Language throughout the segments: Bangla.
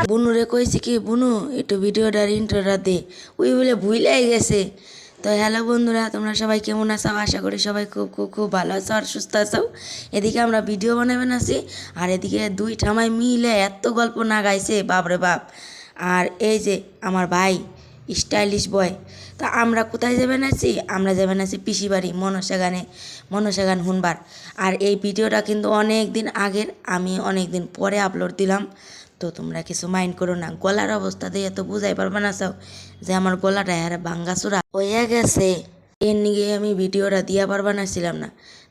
বুনুরে কইছি কি বুনু একটু ভিডিওটার ইন্ট্রোটা দে, ওই বলে ভুলেই গেছে। তো হ্যালো বন্ধুরা, তোমরা সবাই কেমন আছো? আশা করি সবাই খুব খুব খুব ভালো আছো আর সুস্থ আছো। এদিকে আমরা ভিডিও বানাবেন আছি, আর এদিকে দুই ঠামাই মিলে এত গল্প না গাইছে বাপরে বাপ। আর এই যে আমার ভাই স্টাইলিশ বয়। তা আমরা কোথায় যাবেন আছি? আমরা যাবেন আছি পিসি বাড়ি মনসা গান শুনবার। আর এই ভিডিওটা কিন্তু অনেক দিন আগের, আমি অনেক দিন পরে আপলোড দিলাম। তো তোমরা কিছু মাইন্ড করো না। গলার অবস্থা দিয়ে তো বুঝাই পারবে না চাও যে আমার গলাটা আর ভাঙ্গাচোরা হয়ে গেছে। এর নিয়ে আমি ভিডিওটা দিয়া পারবা না ছিলাম না।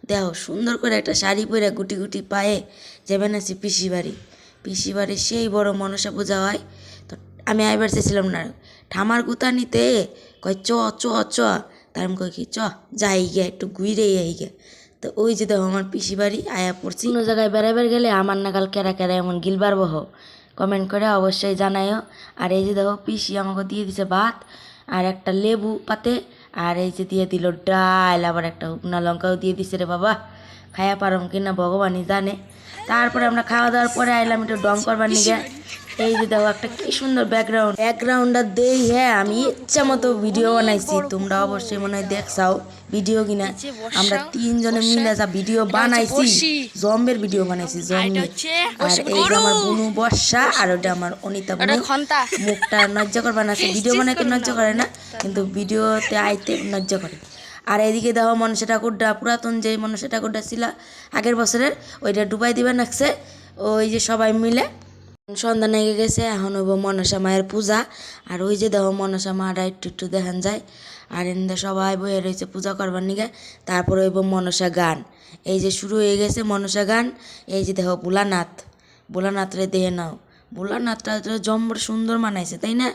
দেখো সুন্দর করে একটা শাড়ি পরে গুটি গুটি পায়ে যাবেন আছি পিসি বাড়ি সেই বড় মনসা পূজা হয়। তো আমি আইবার চেয়েছিলাম না, ঠামার গুতা নিতে কয় চ চ চ, তার আমি কই কি চ যাই গে একটু ঘুরে আই গে। তো ওই যে দেখো আমার পিসি বাড়ি আয়া পড়ছি। কোনো জায়গায় বেড়াবার গেলে আমার নাগাল কেরা কেরা এমন গিলবার বহ কমেন্ট করে অবশ্যই জানাইও। আর এই যে দেখো পিসি আমাকে দিয়ে দিছে ভাত আর একটা লেবু পাতে, আর এই যে দিয়ে দিল ডাল, আবার একটা শুকনা লঙ্কাও দিয়ে দিছে রে বাবা। খায়া পারম কিনা ভগবানই জানে। তারপরে আমরা খাওয়া দাওয়ার পরে আইলাম একটু ডং করবার নিগে। এই যে দেখো একটা কি সুন্দর ব্যাকগ্রাউন্ডটা দেই। হ্যাঁ আমি ইচ্ছা মতো ভিডিও বানাইছি, তোমরা অবশ্যই মনে হয় দেখছাও ভিডিও কিনা। আমরা তিনজনে মিলে যা ভিডিও বানাইছি, জম্বের ভিডিও বানাইছি জম্বি। আর এই যে আমার বুনু বর্ষা, আর ওটা আমার অনিতা বুনু। মুখটা নজ্জা করবার না, ভিডিও বানাইতে নজ্জা করে না, কিন্তু ভিডিওতে আইতে নজ্জা করে। আর এদিকে দেখো মনসা ঠাকুরটা, পুরাতন যে মনসা ঠাকুরটা ছিল আগের বছরের, ওইটা ডুবাই দিবে নাকছে। ওই যে সবাই মিলে সন্ধ্যা নেগে গেছে, এখন হইব মনসা মায়ের পূজা। আর ওই যে দেখো মনসা মাটা একটু একটু দেখান যায়। আর এনে সবাই বয়ে রয়েছে পূজা করবার নিগে। তারপর হইব মনসা গান। এই যে শুরু হয়ে গেছে মনসা গান। এই যে দেখো ভোলানাথরে দেহে নাও, ভোলানাথটা জম্বর সুন্দর মানাইছে তাই না?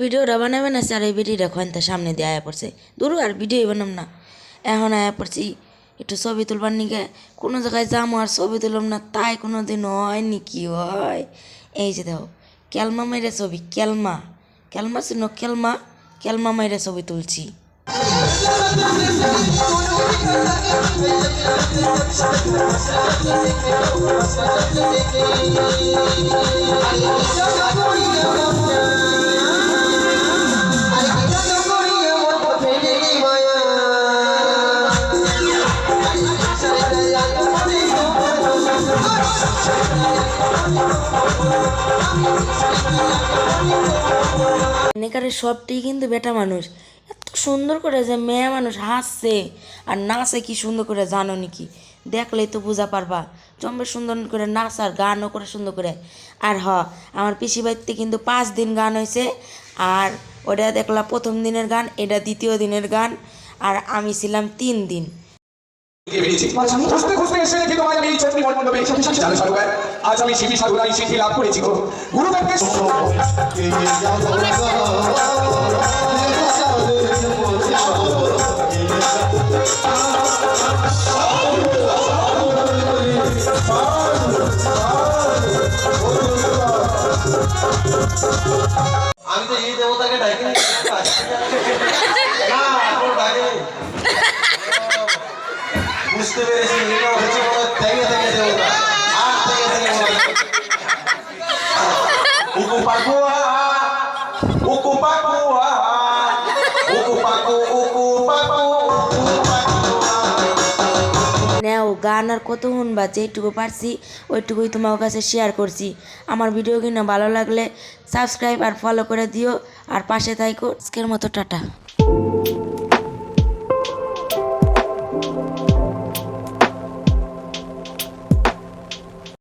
ভিডিওটা বানাবেন আছে, আর এই ভিডিওটা খয়নটা সামনে দিয়ে আয়া পড়ছে। দূর আর ভিডিও বানাম না, এখন আয়া পড়ছি একটু ছবি তুলবার নিগে। কোনো জায়গায় যাবো আর ছবি তুললাম না, তাই কোনো দিন হয় নাকি হয়। এই যে দেখো কেলমা মাইরা ছবি, কেলমা ছিল কেলমা মাইরা ছবি তুলছি। এখানে সবটি কিন্তু বেটা মানুষ, এত সুন্দর করে যে মেয়ে মানুষ হাসছে আর নাচে কি সুন্দর করে জানো নাকি? দেখলেই তো বুঝা পারবা। জম্বে সুন্দর করে নাচ আর গানও করে সুন্দর করে। আর আমার পিসি বাড়িতে কিন্তু 5 দিন গান হয়েছে। আর ওটা দেখলাম প্রথম দিনের গান, এটা দ্বিতীয় দিনের গান, আর আমি ছিলাম 3 দিন। আজ আমি শিবি সাধুরাই শিখি লাভ করেছি গো গুরুদেবকে। আমি তো এই দেবতাকে ডাকি না, বুঝতে পেরেছি এটা হচ্ছে কোনো থেকে দেবতা। আর থেকে উকু পাকুয়া গান আর কত শুনবা, যেটুকু পারছি ওইটুকুই তোমার কাছে শেয়ার করছি। আমার ভিডিও কিনা ভালো লাগলে সাবস্ক্রাইব আর ফলো করে দিও আর পাশে থাইকো। আজকের মতো টাটা।